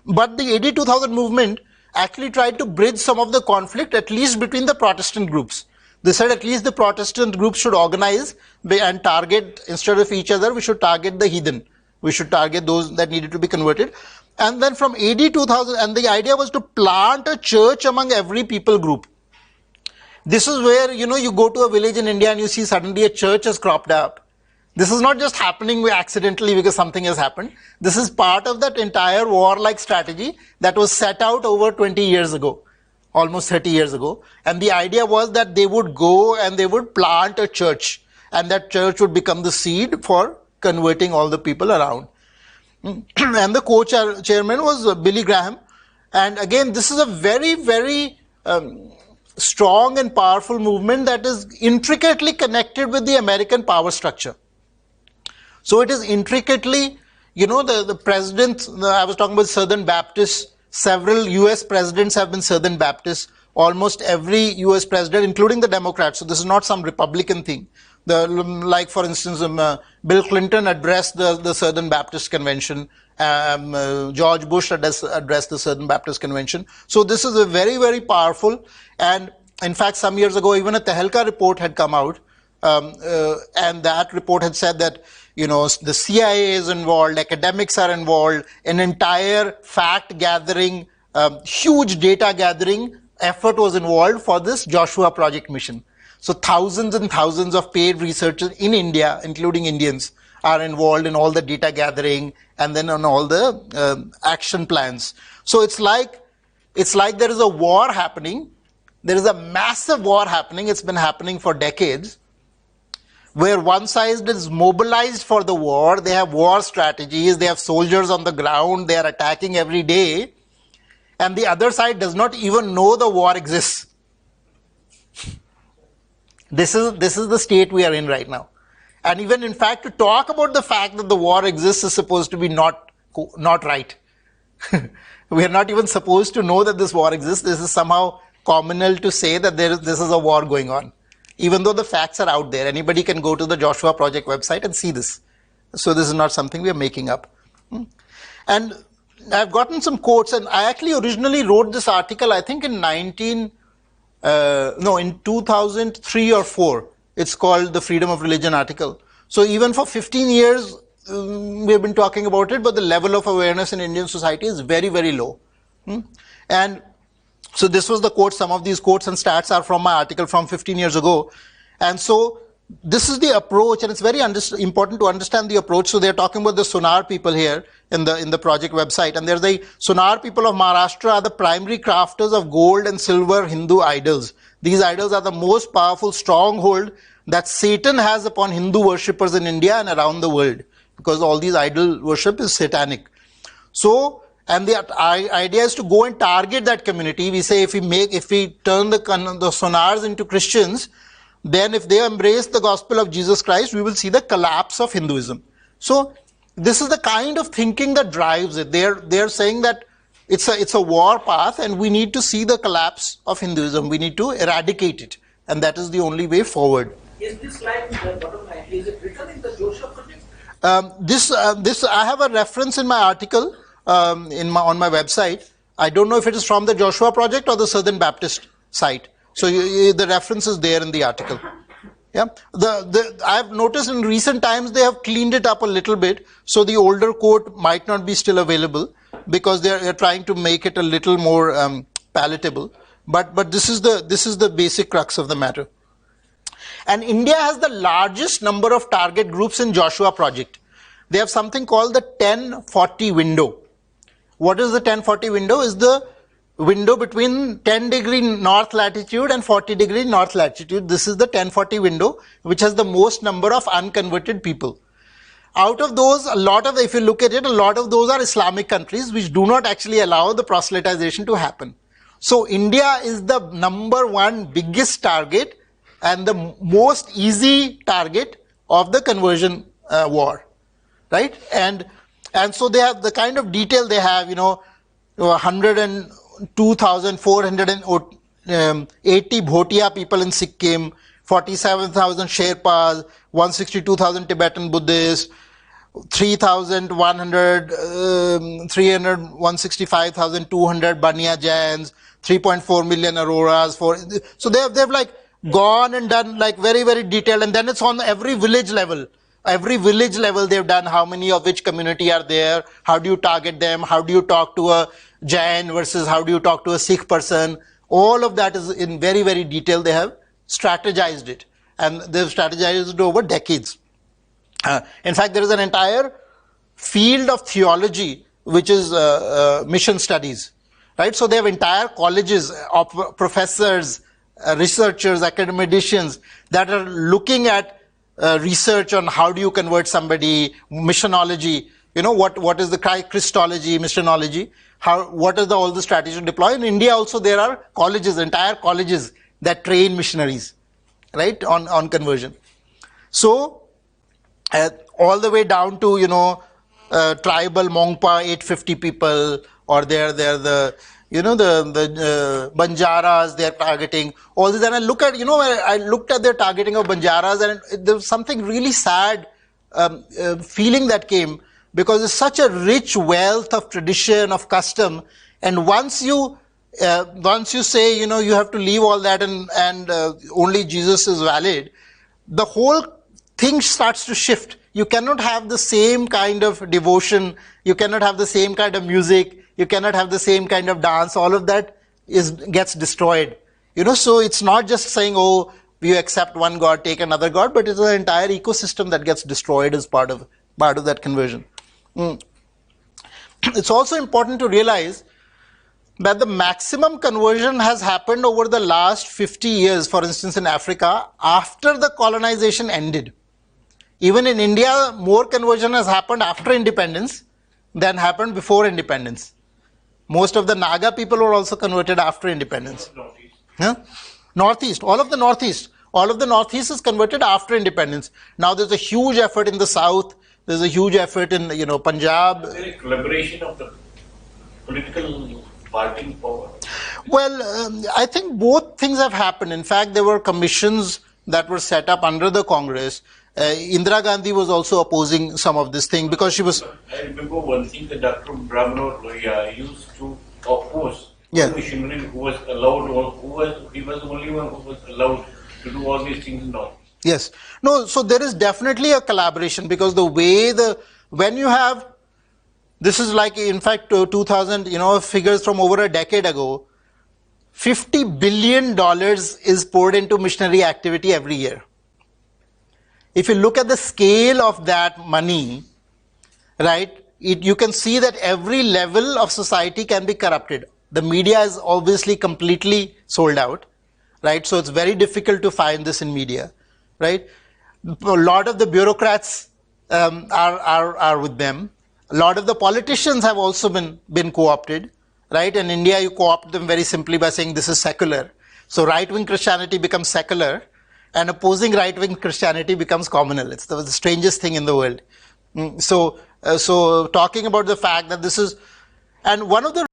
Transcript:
But the AD 2000 movement actually tried to bridge some of the conflict, at least between the Protestant groups. They said at least the Protestant groups should organize and target, instead of each other, we should target the heathen. We should target those that needed to be converted. And then from AD 2000, and the idea was to plant a church among every people group. This is where, you go to a village in India and you see suddenly a church has cropped up. This is not just happening accidentally because something has happened. This is part of that entire warlike strategy that was set out over 20 years ago, almost 30 years ago. And the idea was that they would go and they would plant a church, and that church would become the seed for converting all the people around. And the co-chairman was Billy Graham. And again, this is a very, very strong and powerful movement that is intricately connected with the American power structure. So it is intricately, the president, I was talking about Southern Baptists, several US presidents have been Southern Baptists, almost every US president, including the Democrats. So this is not some Republican thing. Like for instance, Bill Clinton addressed the Southern Baptist Convention, George Bush addressed the Southern Baptist Convention. So this is a very, very powerful, and in fact some years ago even a Tehelka report had come out, and that report had said that the CIA is involved, academics are involved, an entire fact gathering, huge data gathering effort was involved for this Joshua Project mission. So thousands and thousands of paid researchers in India, including Indians, are involved in all the data gathering and then on all the action plans. So it's like there is a war happening. There is a massive war happening. It's been happening for decades, where one side is mobilized for the war. They have war strategies. They have soldiers on the ground. They are attacking every day. And the other side does not even know the war exists. This is the state we are in right now. And even in fact, to talk about the fact that the war exists is supposed to be not right. We are not even supposed to know that this war exists. This is somehow communal to say that this is a war going on, even though the facts are out there. Anybody can go to the Joshua Project website and see this. So this is not something we are making up. And I've gotten some quotes, and I actually originally wrote this article, I think in 2003 or 4. It's called the Freedom of Religion article. So even for 15 years, we have been talking about it, but the level of awareness in Indian society is very, very low. And so this was the quote. Some of these quotes and stats are from my article from 15 years ago. And so this is the approach, and it's very important to understand the approach. So they're talking about the Sonar people here in the project website. And there's the Sonar people of Maharashtra are the primary crafters of gold and silver Hindu idols. These idols are the most powerful stronghold that Satan has upon Hindu worshippers in India and around the world, because all these idol worship is satanic. So, and the idea is to go and target that community. We say if we turn the Sonars into Christians, then if they embrace the gospel of Jesus Christ, we will see the collapse of Hinduism. So this is the kind of thinking that drives it. They're saying that it's a war path, and we need to see the collapse of Hinduism. We need to eradicate it, and that is the only way forward. Is this line, the bottom line, is it written in the Joshua Project? This I have a reference in my article on my website. I don't know if it is from the Joshua Project or the Southern Baptist site. So the reference is there in the article. Yeah, I've noticed in recent times they have cleaned it up a little bit, so the older quote might not be still available because they're trying to make it a little more palatable. But this is the basic crux of the matter. And India has the largest number of target groups in Joshua Project. They have something called the 1040 window. What is the 1040 window? Is the window between 10 degree north latitude and 40 degree north latitude. This is the 1040 window, which has the most number of unconverted people. Out of those, if you look at it, a lot of those are Islamic countries which do not actually allow the proselytization to happen. So India is the number one biggest target and the most easy target of the conversion war, right? And so they have the kind of detail they have, 102,480 Bhotia people in Sikkim, 47,000 Sherpas, 162,000 Tibetan Buddhists, 3,100, 300, 165,200 Banya Jains, 3.4 million Auroras. So they've like gone and done like very, very detailed. And then it's on every village level. Every village level they've done how many of which community are there, how do you target them, how do you talk to a Jain versus how do you talk to a Sikh person. All of that is in very, very detail. They have strategized it. And they've strategized it over decades. In fact, there is an entire field of theology which is mission studies, right? So they have entire colleges of professors, researchers, academicians that are looking at research on how do you convert somebody, missionology, what is the Christology, missionology, what are all the strategies to deploy. In India also there are colleges, entire colleges that train missionaries, right, on conversion. So all the way down to tribal Mongpa 850 people, or they're the Banjaras they're targeting, all this. And I look at I looked at their targeting of Banjaras, and there was something really sad feeling that came, because it's such a rich wealth of tradition, of custom, and once you say you have to leave all that and only Jesus is valid, the whole thing starts to shift. You cannot have the same kind of devotion, you cannot have the same kind of music, you cannot have the same kind of dance. All of that gets destroyed. So it's not just saying, oh, you accept one God, take another God, but it's an entire ecosystem that gets destroyed as part of that conversion. It's also important to realize that the maximum conversion has happened over the last 50 years, for instance in Africa, after the colonization ended. Even in India, more conversion has happened after independence than happened before independence. Most of the Naga people were also converted after independence. Northeast, all of the Northeast is converted after independence. Now there's a huge effort in the South, there's a huge effort in Punjab. Is there a collaboration of the political party power? Well, I think both things have happened. In fact, there were commissions that were set up under the Congress. Indira Gandhi was also opposing some of this thing because she was... I remember one thing that Dr. Brahmano Loya used to oppose Yeah. missionary who was allowed, or he was the only one who was allowed to do all these things and all. Yes. No, so there is definitely a collaboration, because the way when you have, this is like in fact 2000, figures from over a decade ago, $50 billion is poured into missionary activity every year. If you look at the scale of that money, right, you can see that every level of society can be corrupted. The media is obviously completely sold out, right? So it's very difficult to find this in media, right? A lot of the bureaucrats are with them. A lot of the politicians have also been co-opted, right? In India, you co-opt them very simply by saying this is secular. So right-wing Christianity becomes secular, and opposing right-wing Christianity becomes communal. It's the strangest thing in the world. So talking about the fact that this is, and one of the